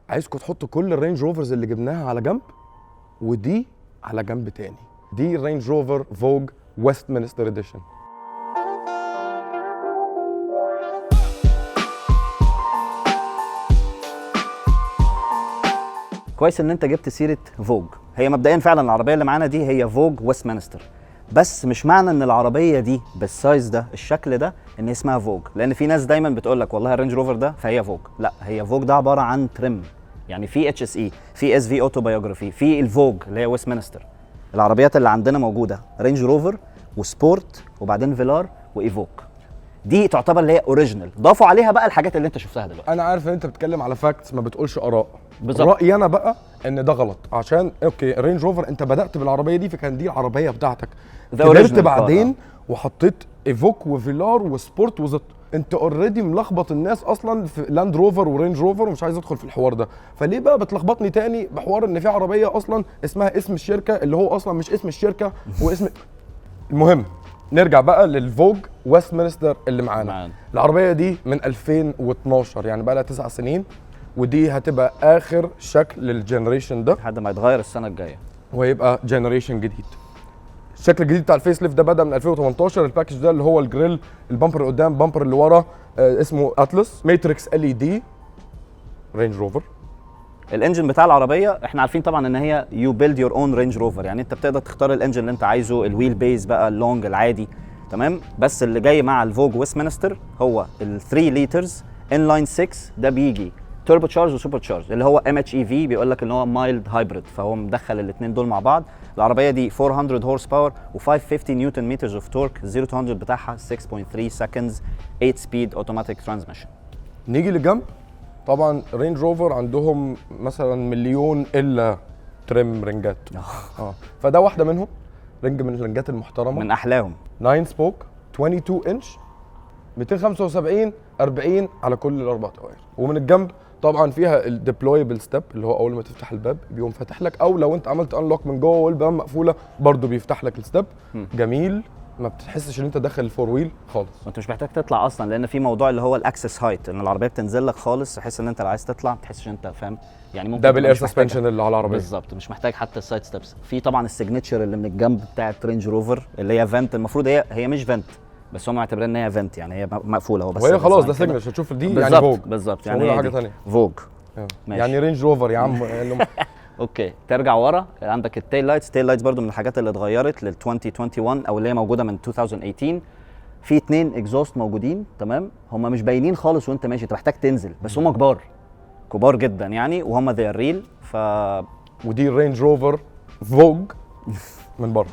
عايزكم تحطوا كل الرينج روفرز اللي جبناها على جنب، ودي على جنب تاني. دي الرينج روفر فوج ويستمنستر اديشن. كويس ان انت جبت سيره فوج. هي مبدئيا فعلا العربيه اللي معانا دي هي فوج ويستمنستر، بس مش معنى ان العربيه دي بالسايز ده الشكل ده ان اسمها فوج، لان في ناس دايما بتقول لك والله الرينج روفر ده فهي فوج. لا، هي فوج ده عباره عن تريم، يعني في اتش اس اي، في اس في اوتوبايوجرافي، في الفوج اللي هي ويستمنستر. العربيات اللي عندنا موجوده رينج روفر وسبورت وبعدين فيلار وايفوك، دي تعتبر اللي هي اوريجينال. ضافوا عليها بقى الحاجات اللي انت شفتها دلوقتي. انا عارف ان انت بتتكلم على فاكتس، ما بتقولش اراء. بالظبط. رايي انا بقى ان ده غلط، عشان اوكي رينج روفر انت بدات بالعربيه دي، فكان دي العربيه بتاعتك. كبرت بعدين وحطيت ايفوك وفيلار وسبورت وزت. انت اوريدي ملخبط الناس اصلا في لاند روفر ورينج روفر، ومش عايز ادخل في الحوار ده. فليه بقى بتلخبطني تاني بحوار ان في عربيه اصلا اسمها اسم الشركه اللي هو اصلا مش اسم الشركه واسم المهم نرجع بقى للفوج ويستمنستر اللي معانا. العربيه دي من 2012، يعني بقى لها 9 سنين، ودي هتبقى اخر شكل للجنريشن ده لحد ما يتغير السنه الجايه ويبقى جنريشن جديد. الشكل الجديد بتاع الفيس ليفت ده بدا من 2018. الباكج ده اللي هو الجريل، البامبر اللي قدام، البامبر اللي ورا اسمه اتلس ماتريكس ال اي دي رينج روفر. الانجن بتاع العربيه احنا عارفين طبعا ان هي يو بيلد يور اون رينج روفر، يعني انت بتقدر تختار الانجن اللي انت عايزه، الويل بيز بقى، اللونج، العادي، تمام. بس اللي جاي مع الفوج ويستمنستر هو ال 3 لترز انلاين 6، ده بيجي توربو تشارج وسوبر تشارج، اللي هو ام اتش اي في، بيقول لك ان هو مايلد هايبريد، فهو مدخل الاثنين دول مع بعض. العربيه دي 400 هورس باور و550 نيوتن مترز اوف تورك. 0 to 100 بتاعها 6.3 سكندز، 8 سبيد اوتوماتيك ترانسميشن. نيجي لجنب، طبعا رينج روفر عندهم مثلا مليون الا تريم رنجات. فده واحده منهم، رنج من الرنجات المحترمه من احلاهم. 9 سبوك 22 انش 275 40 على كل الاربع دوائر. ومن الجنب طبعا فيها الديبلويبل ستيب، اللي هو اول ما تفتح الباب بيقوم فاتح لك، او لو انت عملت انلوك من جوه والباب مقفوله برضو بيفتح لك الستيب. جميل، ما بتحسش ان انت داخل الفور ويل خالص، وانت مش محتاج تطلع اصلا، لان في موضوع اللي هو الاكسس هايت، ان العربيه بتنزل لك خالص، بحيث ان انت لو عايز تطلع ما تحسش انت فاهم، يعني ممكن ده بالاير سسبنشن اللي على العربيه. بالظبط، مش محتاج حتى السايد ستيبس. في طبعا السيجنتشر اللي من الجنب بتاعت رينج روفر اللي هي فنت، المفروض هي مش فنت، بس هم معتبرين ان هي فنت، يعني هي مقفوله، هو بس وهي خلاص ده سيجنتشر. تشوف دي بالزبط يعني فوج بالظبط، يعني هي حاجه ثانيه فوج يعني رينج روفر يا عم. اوكي، ترجع ورا عندك التيل لايتس. التيل لايتس برضو من الحاجات اللي اتغيرت لل 2021 او اللي هي موجوده من 2018. في 2 اكزوست موجودين، تمام، هم مش باينين خالص وانت ماشي، انت محتاج تنزل، بس هم كبار جدا يعني، وهم ذي ريل. ودي الرينج روفر فوج من بره.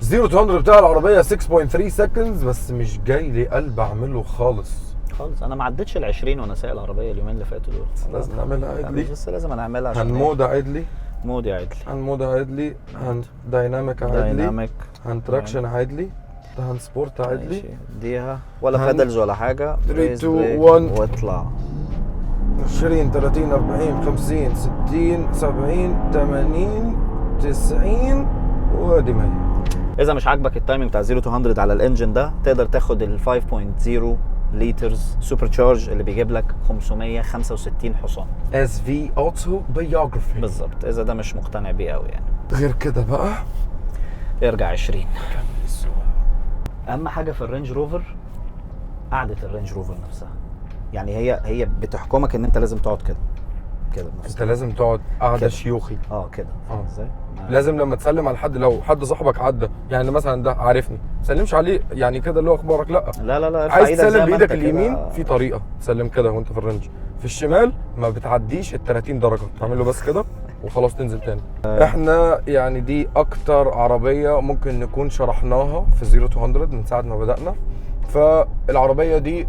زيرو تو 100 بتاع العربيه 6.3 سكندز، بس مش جاي لي قلب اعمله خالص. انا ما عدتش ال 20 وانا سايق العربيه اليومين اللي فاتوا دول. لازم نعملها عدلي، بس لازم نعملها عشان هنمود عدلي، مود عدلي، هنمود عدلي، هن دايناميك عدلي، هن تراكشن عدلي، هن سبورت عدلي، ديها ولا بيدلز ولا حاجه. 3 2 1 واطلع 20 30 40 50 60 70 80 90 وادي 100. اذا مش عاجبك التايمنج بتاع 0 to 100 على الانجن ده، تقدر تاخد ال 5.0 لترز سوبر تشارج اللي بيجيب لك 565 حصان اس في اوتو بايوجرافي. بالظبط، اذا ده مش مقتنع بيه قوي يعني. غير كده بقى ارجع 20. اهم حاجه في الرينج روفر قعده الرينج روفر نفسها، يعني هي بتحكمك ان انت لازم تقعد كده انت لازم تقعد قعده شيوخي كده ازاي. لازم لما تسلم على حد، لو حد صاحبك عدى يعني مثلا ده عارفني، ما تسلمش عليه يعني كده اللي هو اخبارك، لا ارفع عايز ايدك تسلم بايدك اليمين كده. في طريقه تسلم كده وانت في الرنج، في الشمال ما بتعديش ال 30 درجه، تعمل له بس كده وخلاص تنزل تاني. احنا يعني دي اكتر عربيه ممكن نكون شرحناها في 0 to 100 من ساعه ما بدانا. فالعربيه دي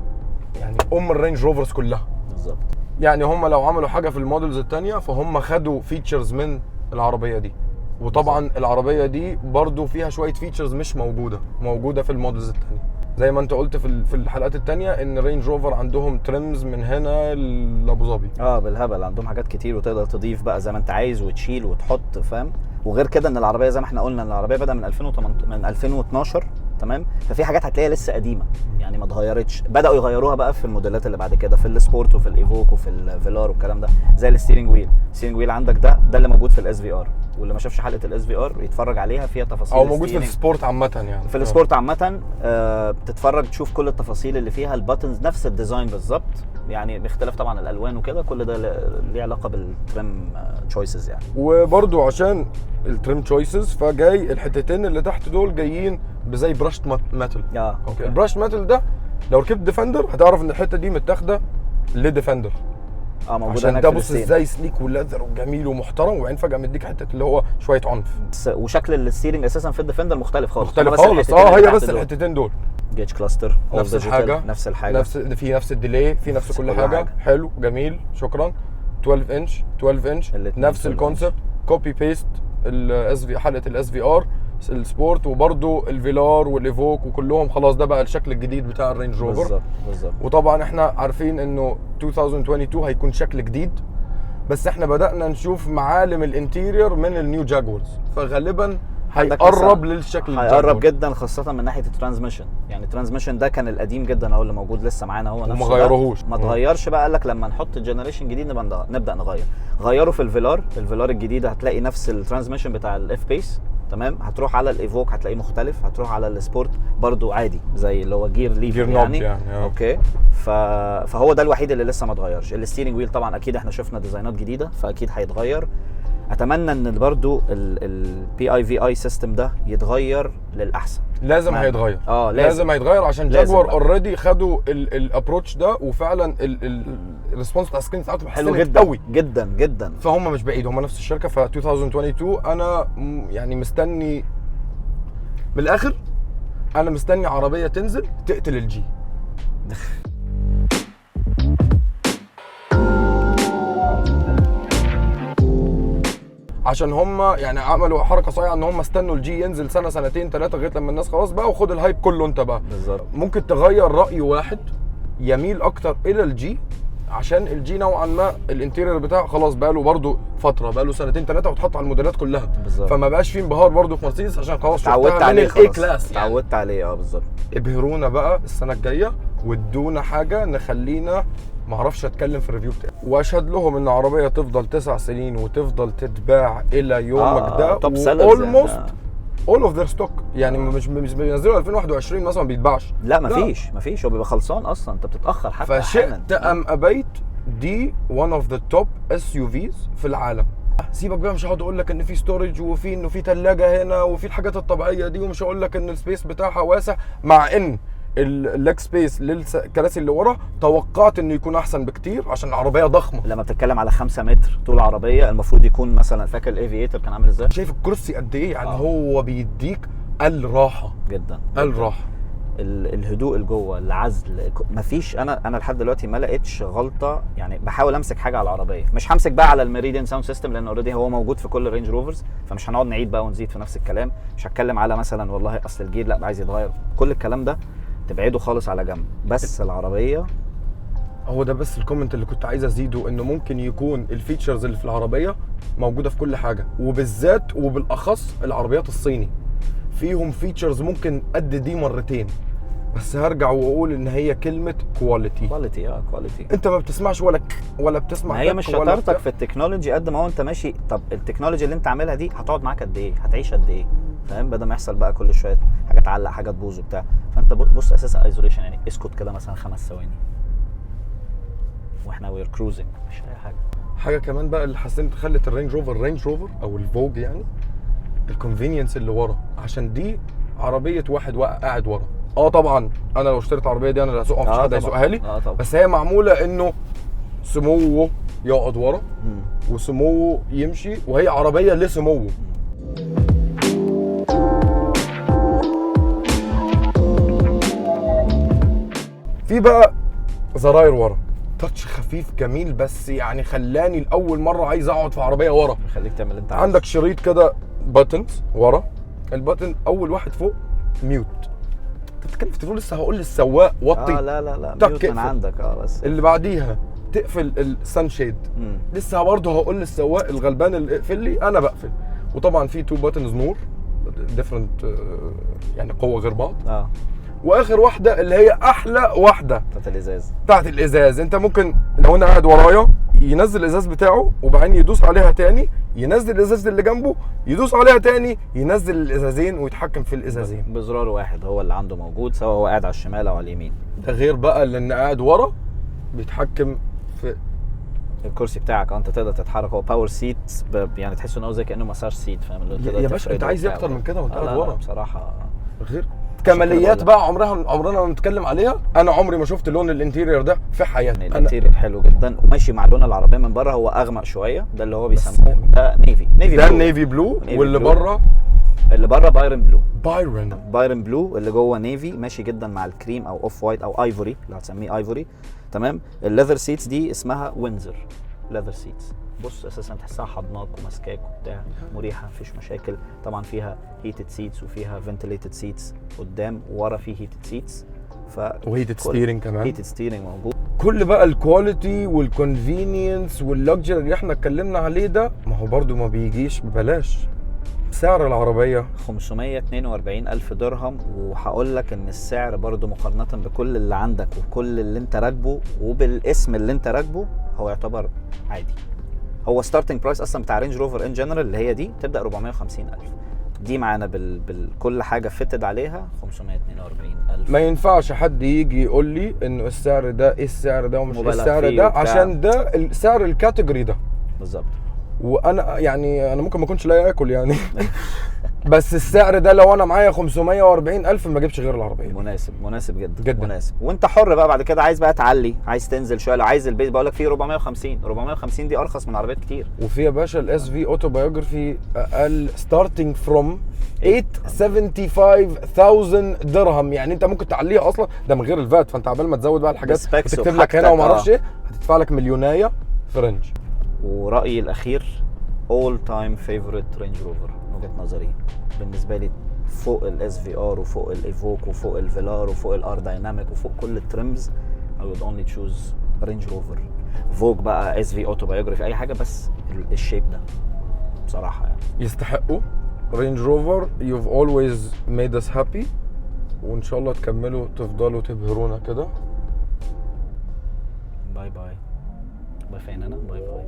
يعني الرينج روفرز كلها بالظبط، يعني هم لو عملوا حاجه في المودلز الثانيه فهم خدوا فيتشرز من العربيه دي. وطبعا العربيه دي برضو فيها شويه فيتشرز مش موجوده في المودلز الثانيه، زي ما انت قلت في الحلقات الثانيه ان رينج روفر عندهم تريمز من هنا لابو ظبي. بالهبل، عندهم حاجات كتير وتقدر تضيف بقى زي ما انت عايز وتشيل وتحط، فاهم. وغير كده ان العربيه زي ما احنا قلنا ان العربيه بدأ من 2018 من 2012 تمام. ففي حاجات هتلاقيها لسه قديمه يعني ما اتغيرتش، بداوا يغيروها بقى في الموديلات اللي بعد كده في السبورت وفي الايفوك وفي الفيلار والكلام ده. زي الستيرنج ويل، الستيرنج ويل عندك ده اللي موجود في الاس في ار، واللي ما شافش حلقه الاس في ار يتفرج عليها فيها تفاصيل او موجود في السبورت عامه يعني. في السبورت عامه بتتفرج تشوف كل التفاصيل اللي فيها، الباتنز نفس الديزاين بالظبط يعني باختلاف طبعا الالوان وكده، كل ده ليه علاقه بالتريم تشويسز يعني. وبرضو عشان التريم تشويسز فجاي الحتتين اللي تحت دول جايين بزي براشت ميتال. اوكي البراش ميتال ده لو ركبت ديفندر هتعرف ان الحته دي متاخده لديفندر موجوده عشان ده بص ازاي سليك ولذر وجميل ومحترم، وبعدين فجاه مديك حته اللي هو شويه عنف. وشكل الستيرنج اساسا في الديفندر مختلف خالص. مختلف خالص هي بس الحتتين دول جيج كلاستر نفس الحاجه نفس الديلي في نفس كل حاجه. حلو جميل شكرا. 12 انش نفس الكونسبت كوبي بيست الاس في حلقه الاس في ار السبورت، وبرده الفيلار والايفوك وكلهم خلاص ده بقى الشكل الجديد بتاع الرينج روفر بالظبط. وطبعا احنا عارفين انه 2022 هيكون شكل جديد، بس احنا بدأنا نشوف معالم الانتيريور من النيو جاكورز، فغالبا هيقرب للشكل هيقرب جدا خاصه من ناحيه الترانسميشن. يعني الترانسميشن ده كان القديم جدا، هو اللي موجود لسه معانا هو نفسه، وما غيروهوش ما اتغيرش بقى. قال لك لما نحط جنريشن جديد نبدا نغير. غيروا في الفيلار الجديده هتلاقي نفس الترانسميشن بتاع الاف بيس تمام. هتروح على الايفوك هتلاقيه مختلف، هتروح على السبورت برضو عادي زي اللي هو جير ليف يعني اوكي. فهو ده الوحيد اللي لسه ما اتغيرش. الستيرنج ويل طبعا اكيد احنا شفنا ديزاينات جديده فاكيد هيتغير. اتمنى ان برضو البي اي في اي سيستم ده يتغير للاحسن. لازم هيتغير لازم هيتغير عشان جاكوار اوريدي خدوا الابروتش ده، وفعلا الريسبونس بتاع السكرين بتاعته حلو جدا قوي جدا. فهم مش بعيد، هم نفس الشركه. ف 2022 انا يعني مستني من الاخر، انا مستني عربيه تنزل تقتل الجي. عشان هم يعني عملوا حركه صايعه ان هم استنوا الجي ينزل سنه سنتين ثلاثه لغايه لما الناس خلاص بقى وخد الهايب كله انت بقى. بالظبط. ممكن تغير راي واحد يميل اكتر الى الجي، عشان الجي نوعا ما الانتيريور بتاعه خلاص بقى له برده فتره، بقى له سنتين ثلاثه واتحط على الموديلات كلها. بالظبط. فما بقاش فيه انبهار برده في مرسيدس عشان خلاص اتعودت عليه الاي كلاس يعني. اتعودت عليه بالظبط. ابهرونا بقى السنه الجايه وادونا حاجه نخلينا ما اعرفش اتكلم في الريفيو بتاعي، واشهد لهم ان عربيه تفضل 9 سنين وتفضل تتباع الى يومك ده اولموست اول اوف ذير ستوك. يعني مش بينزلوا 2021 مثلا ما بيتباعش، لا مفيش هو بيبقى خلصان اصلا، انت بتتاخر حتى. فشئت ام ابيت دي one of the top SUVs في العالم. سيبك بقى، مش هقعد اقول لك ان في ستورج وفي انه في ثلاجه هنا وفي الحاجات الطبيعيه دي، ومش هقول لك ان السبيس بتاعها واسع، مع ان اللاج سبيس للكراسي اللي ورا توقعت انه يكون احسن بكتير عشان العربيه ضخمه. لما بتتكلم على 5 متر طول العربيه المفروض يكون مثلا، فاكر الافييتر كان عامل ازاي؟ شايف الكرسي قد ايه يعني. هو بيديك الراحه جدا الراحه، الهدوء اللي جوه، العزل، مفيش. انا لحد دلوقتي ما لقيتش غلطه. يعني بحاول امسك حاجه على العربيه، مش همسك بقى على الميريديان ساوند سيستم لان اوريدي هو موجود في كل رينج روفرز، فمش هنقعد نعيد بقى ونزيد في نفس الكلام. مش هتكلم على مثلا والله اصل الجير لا عايز يتغير، كل الكلام ده تبعده خالص على جنب. بس العربيه هو ده بس الكومنت اللي كنت عايز ازيده، انه ممكن يكون الفيتشرز اللي في العربيه موجوده في كل حاجه، وبالذات وبالاخص العربيات الصيني فيهم فيتشرز ممكن قد دي مرتين. بس هرجع واقول ان هي كلمه كواليتي. كواليتي انت ما بتسمعش ولا بتسمع. هي مش شطارتك في التكنولوجي قد ما هو انت ماشي. طب التكنولوجي اللي انت عاملها دي هتقعد معاك قد ايه؟ هتعيش قد ايه؟ فاهم؟ بدل ما يحصل بقى كل شويه حاجه تعلق حاجه تبوظ وبتاع. فانت بص اساسا ايزوليشن، يعني اسكت كده مثلا 5 ثواني واحنا وير كروزنج، مش اي حاجه كمان بقى اللي حسيت خلت الرينج روفر او الفوج يعني الكونفينينس اللي ورا، عشان دي عربيه واحد قاعد ورا. طبعا انا لو اشتريت العربيه دي انا اللي هسوقها، مفيش حد هيسوقها لي. بس هي معموله انه سموه يقعد ورا وسموه يمشي، وهي عربيه لسموه. في بقى زراير ورا، تاتش خفيف جميل، بس يعني خلاني لاول مره عايز اقعد في عربيه ورا. خليك تعمل انت عندك شريط كده باتنز ورا، الباتن اول واحد فوق ميوت. انت بتتكلم في تليفون لسه هقول للسواق وطي. لا ميوت من عندك. بس اللي بعديها تقفل السان شيد، لسه برضه هقول للسواق الغلبان اللي اقفل لي، انا بقفل. وطبعا في 2 باتنز نور ديفرنت يعني قوه غير بعض. واخر واحده اللي هي احلى واحده بتاعت الازاز. انت ممكن لو انا قاعد ورايا ينزل الازاز بتاعه وبعدين يدوس عليها تاني، ينزل الازاز اللي جنبه، يدوس عليها تاني، ينزل الازازين ويتحكم في الازازين بزرار واحد هو اللي عنده موجود، سواء هو قاعد على الشمال او على اليمين. ده غير بقى اللي ان قاعد ورا بيتحكم في الكرسي بتاعك. انت تقدر تتحرك، هو باور سيت يعني تحس ان هو زي كانه مسار سيت، فاهم؟ يا باشا انت عايز اكتر من كده وانت قاعد ورا بصراحه. غير كماليات بقى عمرنا ما نتكلم عليها. انا عمري ما شفت لون الانتيريور ده في حياتي. الانتيريور حلو جدا وماشي مع لون العربيه من بره، هو اغمق شويه، ده اللي هو بيسموه ده نيفي ده النيفي بلو، واللي بره بايرن بلو اللي جوه نيفي، ماشي جدا مع الكريم او اوف وايت او ايفوري لو هتسميه ايفوري. تمام. الليذر سيتس دي اسمها وينزر ليذر سيتس. بص اساسا تحسها حضناك ومسكاك وبتاع، مريحه مفيش مشاكل. طبعا فيها هيتد سيتس وفيها فنتليتد سيتس قدام وورا، في هيتد سيتس وهيتد ستيرنج كمان. هيتد ستيرنج موجود. كل بقى الكواليتي والكونفينينس واللكجري اللي احنا اتكلمنا عليه ده ما هو برضو ما بيجيش ببلاش. سعر العربيه 542,000 درهم، وهقول لك ان السعر برضو مقارنه بكل اللي عندك وكل اللي انت راكبه وبالاسم اللي انت راكبه هو يعتبر عادي. هو ستارتنج برايس اصلا بتاع رينج روفر ان جنرال اللي هي دي تبدا 450,000، دي معانا بكل حاجه فيتد عليها 542,000. ما ينفعش حد يجي يقول لي انه السعر ده ايه السعر ده ومش ايه السعر ده عشان ده السعر الكاتيجوري ده بالظبط. وانا يعني انا ممكن ما اكونش لاقي اكل يعني بس السعر ده لو انا معايا 540,000 ما اجيبش غير العربيه. مناسب جدا مناسب. وانت حر بقى بعد كده، عايز بقى تعلي، عايز تنزل شويه، لو عايز البيت بقول لك فيه 450 دي ارخص من عربيات كتير. وفي يا باشا الاس في اوتوبايوجرافي اقل ستارتنج فروم 875,000 درهم، يعني انت ممكن تعليها اصلا ده من غير الفات، فانت عبال ما تزود بقى الحاجات تكتب لك هنا وما اعرفش ايه هتدفع لك مليونايه في رينج. ورأيي الأخير all time favorite رينج روفر من وجهة نظري بالنسبة لي، فوق الاس في ار وفوق الايفوك وفوق الفيلار وفوق الار دايناميك وفوق كل التريمز I would only choose رينج روفر. فوق بقى اس في اوتوبايوجرافي اي حاجة، بس الشيب ده بصراحة يعني يستحقوا. رينج روفر you've always made us happy، وان شاء الله تكملوا تفضلوا تبهرونا كده. باي باي. باي فين انا؟ باي باي.